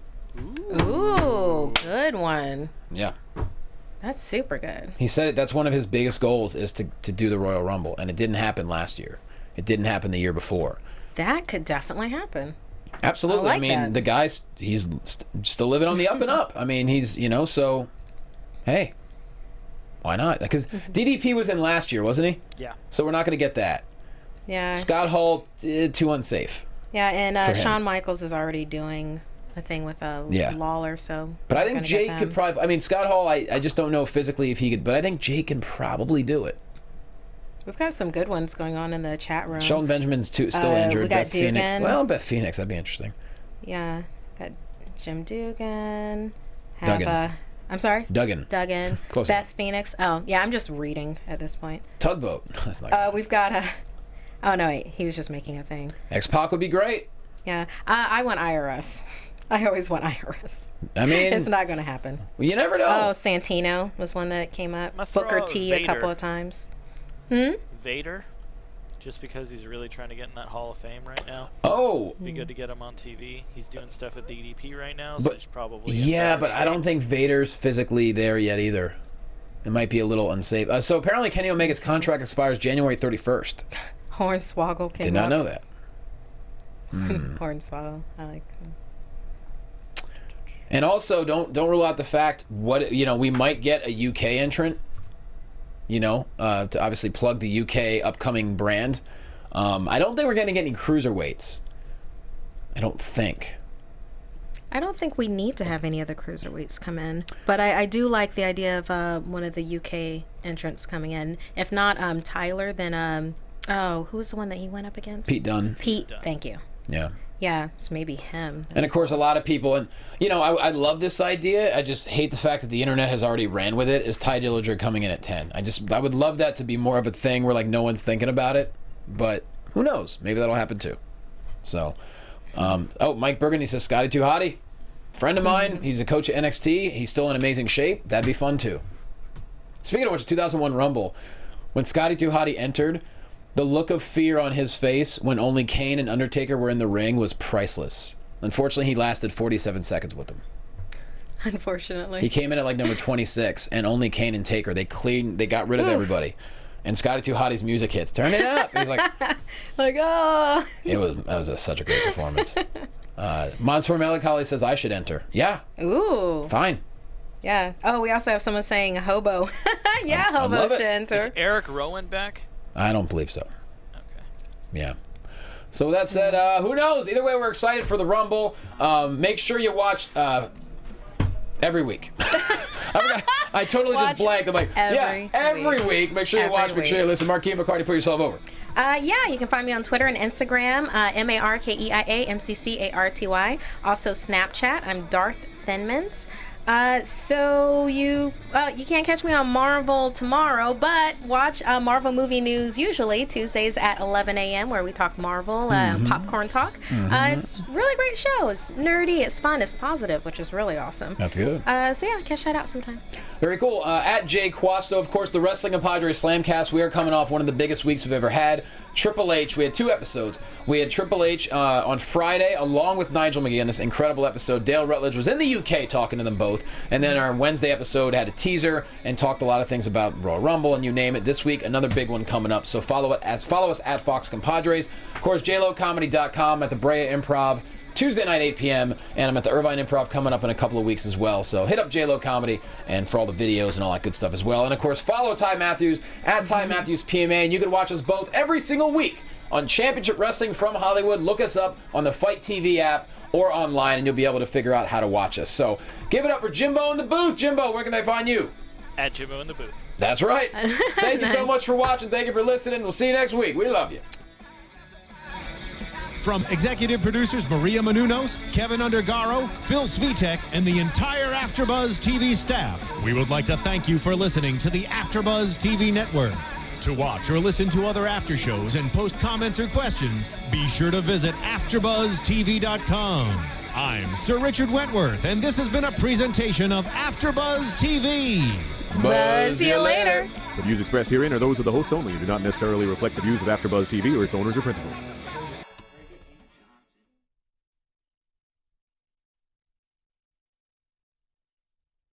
Ooh, good one. Yeah. That's super good. He said it, that's one of his biggest goals is to do the Royal Rumble, and it didn't happen last year. It didn't happen the year before. That could definitely happen. Absolutely. I I like mean, that. the guy's he's still living on the up and up. I mean, he's so hey, why not? Because DDP was in last year, wasn't he? Yeah. So we're not going to get that. Yeah. Scott Hall too unsafe. Yeah, and for him. Shawn Michaels is already doing a thing with Yeah. Lawler, so. But I we're think gonna get Jake them. could probably. I mean, Scott Hall. I just don't know physically if he could, but I think Jake can probably do it. We've got some good ones going on in the chat room. Shelton Benjamin's still injured. we got Beth Phoenix. Dugan. Well, Beth Phoenix. That'd be interesting. Yeah, got Jim Dugan. Duggan. I'm sorry? Duggan. Duggan. Close Beth enough. Phoenix. Oh, yeah, I'm just reading at this point. Tugboat. That's not. We've got a. Oh, no, wait. He was just making a thing. X-Pac would be great. Yeah. I want IRS. I always want IRS. I mean, It's not going to happen. you never know. Oh, Santino was one that came up. I'ma throw Booker out T a Vader. couple of times. Vader, just because he's really trying to get in that Hall of Fame right now. Oh, Be good to get him on TV. He's doing stuff with DDP right now, so But- he's probably yeah, but I don't think Vader's physically there yet either. It might be a little unsafe. So apparently Kenny Omega's contract expires January 31st. Hornswoggle came Did not up. know that. Hornswoggle. I like him. And also, don't rule out the fact we might get a UK entrant. To obviously plug the UK upcoming brand. I don't think we're going to get any cruiserweights. I don't think. I don't think we need to have any other cruiserweights come in, but I do like the idea of one of the UK entrants coming in. If not Tyler, then who's the one that he went up against? Pete Dunne. Pete, thank you. Yeah. Yeah, so maybe him. And of course, a lot of people, and I love this idea. I just hate the fact that the internet has already ran with it. Is Ty Dillinger coming in at 10? I would love that to be more of a thing where like no one's thinking about it, but who knows? Maybe that'll happen too. So, Mike Burgundy says Scotty Too Hottie, friend of mine. He's a coach at NXT. He's still in amazing shape. That'd be fun too. Speaking of which, 2001 Rumble, when Scotty Too Hottie entered, the look of fear on his face when only Kane and Undertaker were in the ring was priceless. Unfortunately, he lasted 47 seconds with them. Unfortunately. He came in at like number 26, and only Kane and Taker. They got rid of everybody. And Scotty Too Hottie's music hits. Turn it up. He's like, like, oh. that was such a great performance. Mansoor Melancholy says I should enter. Yeah, Ooh. fine. Yeah. Oh, we also have someone saying hobo. Yeah, I hobo love it. should enter. Is Eric Rowan back? I don't believe so. Okay. Yeah. So with that said, who knows? Either way, we're excited for the Rumble. Make sure you watch every week. I I totally just Watch blanked. I'm like, every week. Make sure you watch, make sure you listen. Markeia, McCarty, put yourself over. Yeah, you can find me on Twitter and Instagram, MarkeiaMcCarty. Also Snapchat, I'm Darth Thinmans. So you can't catch me on Marvel tomorrow, but watch Marvel movie news usually Tuesdays at 11 a.m. where we talk Marvel, popcorn talk. It's a really great show. It's nerdy, it's fun, it's positive, which is really awesome. That's good. So yeah, catch that out sometime. Very cool. At Loquasto, of course, the Wrestling and Padres Slamcast. We are coming off one of the biggest weeks we've ever had. Triple H, we had 2 episodes. We had Triple H on Friday, along with Nigel McGee, this incredible episode. Dale Rutledge was in the UK talking to them both. And then our Wednesday episode had a teaser and talked a lot of things about Royal Rumble and you name it. This week, another big one coming up. So follow us at Fox Compadres. Of course, JLoComedy.com at the Brea Improv. Tuesday night, 8 p.m., and I'm at the Irvine Improv coming up in a couple of weeks as well. So hit up JLo Comedy and for all the videos and all that good stuff as well. And of course, follow Ty Matthews at Ty Matthews PMA, and you can watch us both every single week on Championship Wrestling from Hollywood. Look us up on the Fight TV app or online, and you'll be able to figure out how to watch us. So give it up for Jimbo in the booth. Jimbo, where can they find you? At Jimbo in the booth. That's right. Thank you so much for watching. Thank you for listening. We'll see you next week. We love you. From executive producers Maria Menounos, Kevin Undergaro, Phil Svitek, and the entire AfterBuzz TV staff, we would like to thank you for listening to the AfterBuzz TV network. To watch or listen to other after shows and post comments or questions, be sure to visit AfterBuzzTV.com. I'm Sir Richard Wentworth, and this has been a presentation of AfterBuzz TV. Buzz you later. The views expressed herein are those of the hosts only and do not necessarily reflect the views of AfterBuzz TV or its owners or principals.